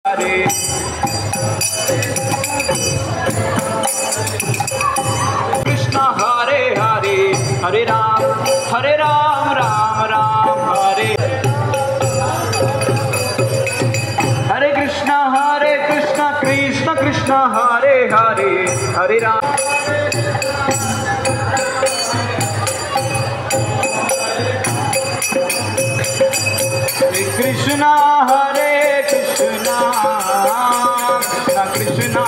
Hare Krishna Hare Hare Hare Ram Ram Ram Hare Hare Krishna Krishna Krishna Hare Hare Hare Ram Krishna Hare Krishna Krishna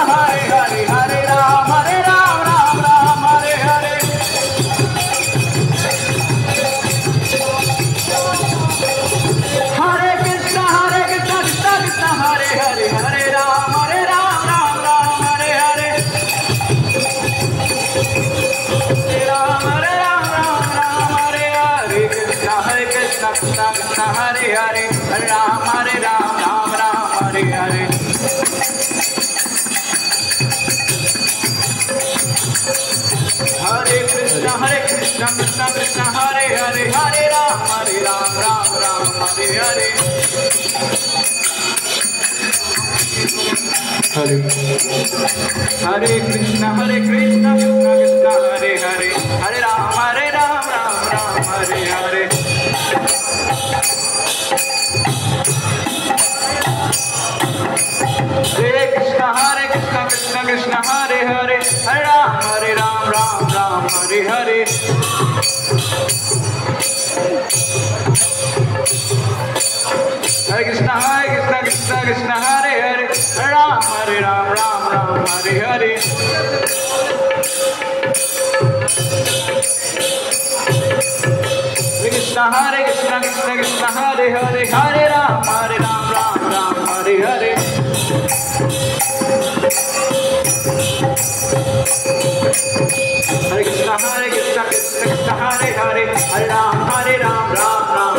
Hare Hare Hare Ram Ram Ram Hare Hare Hare Krishna Hare Krishna Krishna Hare Hare Hare Ram Ram Ram Hare Hare Hare Ram Ram Ram Hare Hare Hare Krishna Krishna Krishna Hare Hare Hare Ram Ram Ram Hare Hare Ram Ram Hare Hare Krishna Krishna Hare Hare Hare Ram Ram Hare Hare Hare Krishna Krishna Krishna Hare Hare Hare Ram Ram Hare Hare Hare Krishna Krishna Krishna Hare Hare Hare Ram Ram Hare Hare Hare Krishna Krishna Krishna Hare Hare Hare Ram Ram Hare Hare Hare Krishna Krishna Krishna Hare Hare Hare Ram Ram Hare Hare Krishna Krishna Krishna Hare Hare Hare Ram Ram Hare Hare Hare Krishna Krishna Hare Hare Hare Ram Ram Hare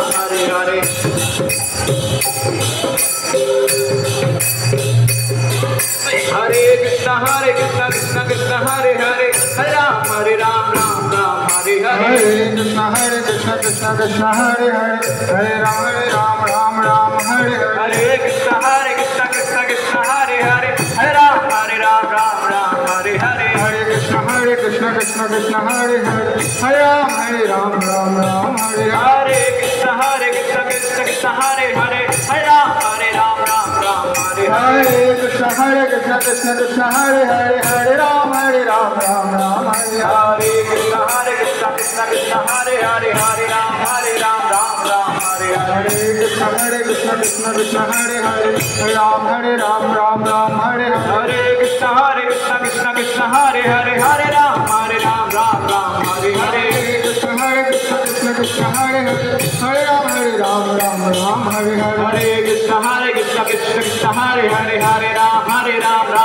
Hare Hare Krishna Krishna Krishna Hare Hare Hare Ram Ram Hare Hare Hare Krishna Krishna Krishna Hare Hare Hare Ram Ram Hare Hare Hare Krishna Krishna Krishna Hare Hare Hare Ram Ram Hare Hare Hare Krishna Krishna Krishna Hare Hare Hare Ram Ram Hare Hare Krishna Krishna Krishna Hare Hare Hare Ram Ram Hare Hare Hare Krishna Krishna Krishna Hare Hare Hare Ram Ram Hare Hare Krishna Krishna Krishna Hare Hare Hare Ram Ram Hare Hare Krishna Krishna Krishna Hare Hare Ram Ram Hare Hare Krishna Krishna Krishna Hare Hare Hare Ram Ram Hare Hare Krishna Krishna Krishna Hare Hare Ram Ram Hare Hare Hare Krishna Krishna Krishna Hare Hare Hare Ram Ram Hare Hare Hare Krishna Krishna Krishna Hare Hare Hare Ram Ram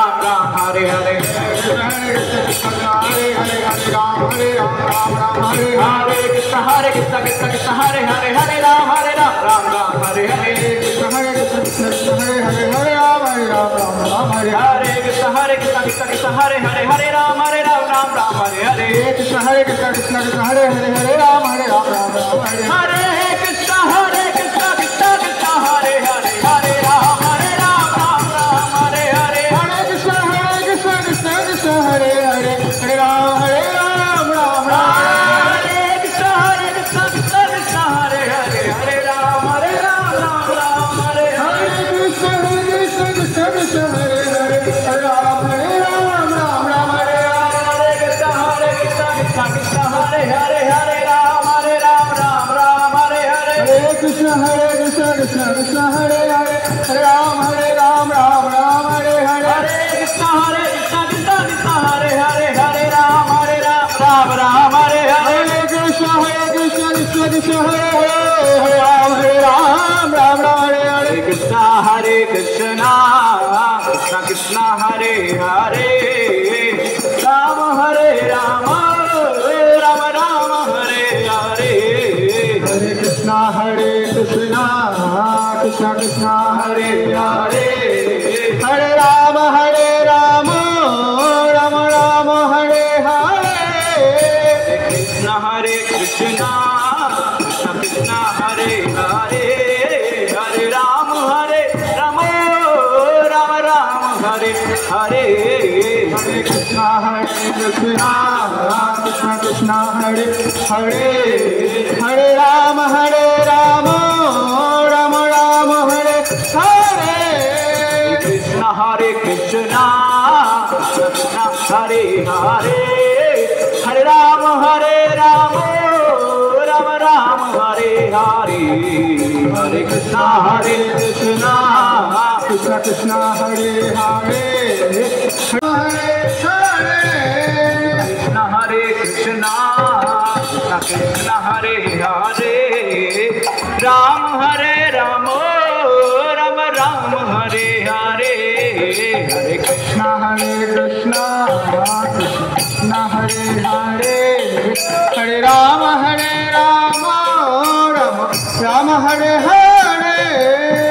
Hare Hare Hare Krishna Hare Ram Hare Krishna Krishna Krishna Hare Hare Ram Ram Hare Hare Krishna Krishna Hare Ram Ram Hare Hare Krishna Krishna Krishna Hare Hare Ram Ram Hare Hare Hare Krishna Krishna Krishna Hare Ram Ram Hare Krishna Krishna Krishna Hare Hare Ram Hare Hare Krishna Krishna Krishna Hare Ram Hare Hare Krishna Krishna Krishna Hare Ram Hare Hare Hare Krishna Krishna Krishna Hare Ram Ram Hare Hare Hare Krishna Krishna Krishna Hare Hare Hare Rama Rama Hare Hare Krishna Hare Krishna Krishna Krishna Hare Hare Hare Rama Rama Hare Hare Hare Krishna Krishna Krishna Hare Hare Hare Rama Rama Hare Hare Krishna Hare Krishna Krishna Hare Hare Hare Rama Rama Hare Hare Hare Krishna Krishna Krishna Krishna Hare Hare Hare Hare Krishna Hare Krishna Krishna Krishna Hare Hare Ram Ram Hare Hare Hare Krishna Hare Krishna Krishna Hare Hare Hare Rama Rama Hare Hare Hare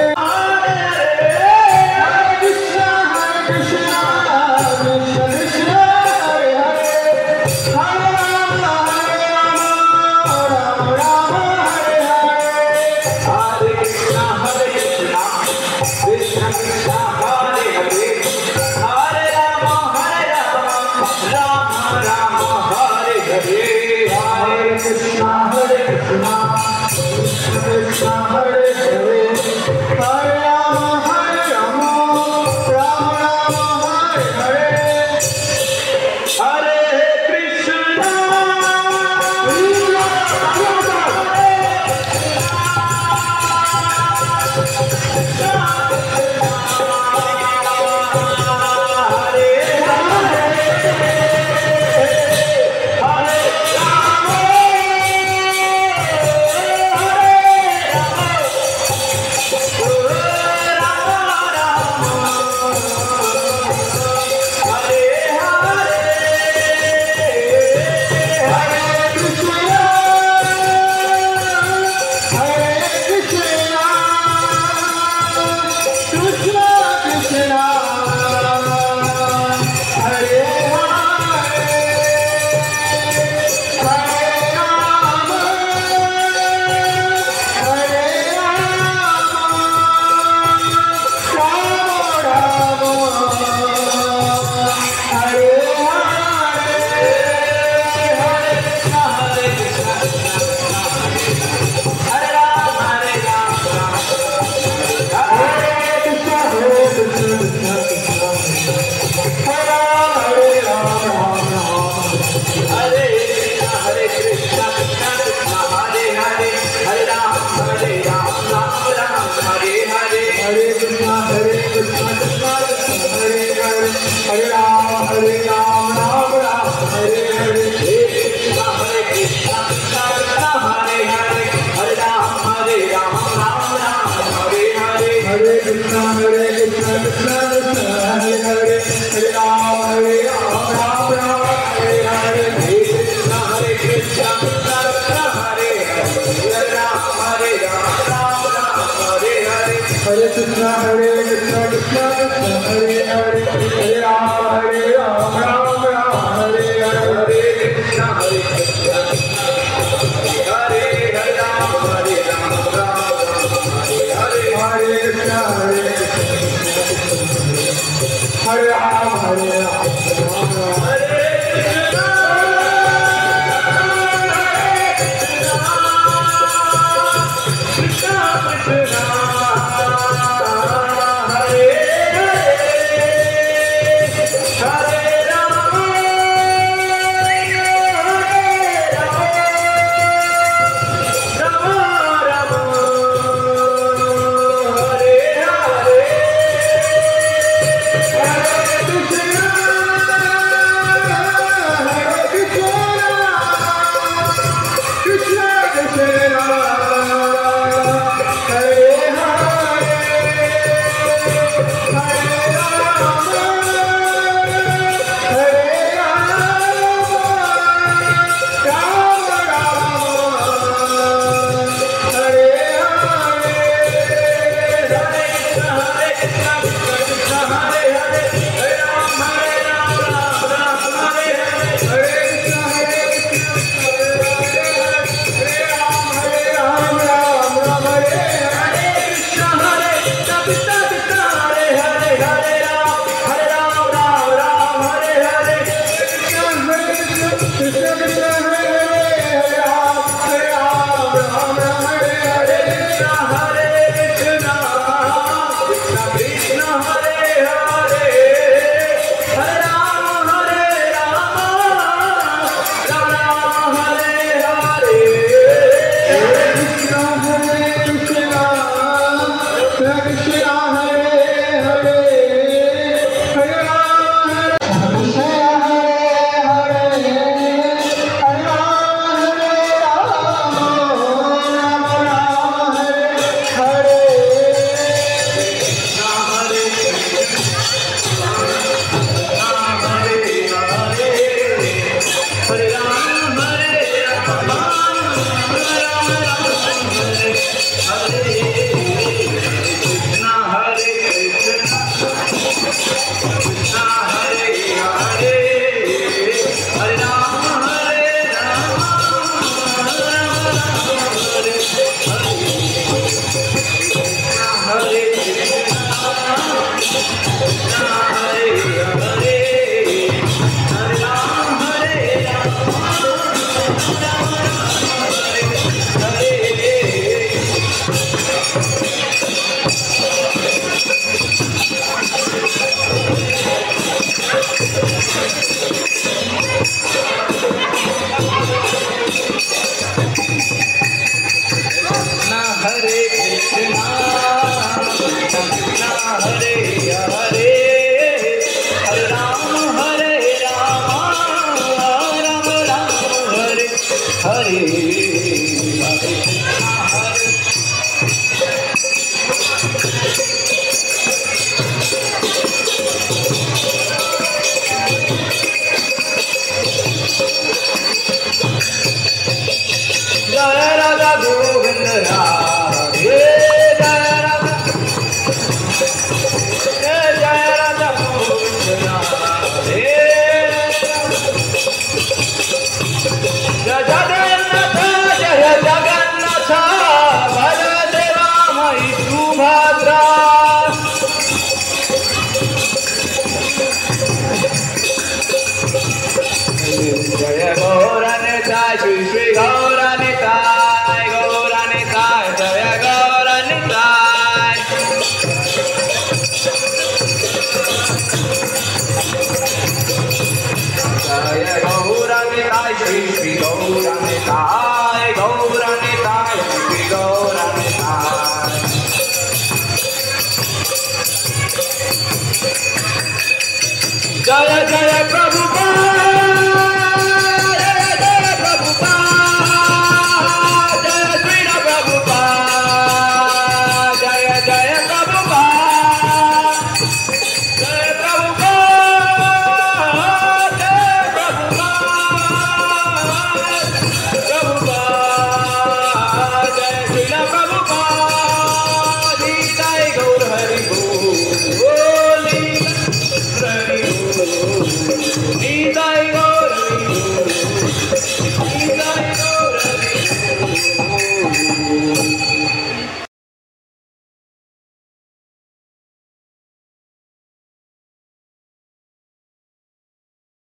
Jaya Jaya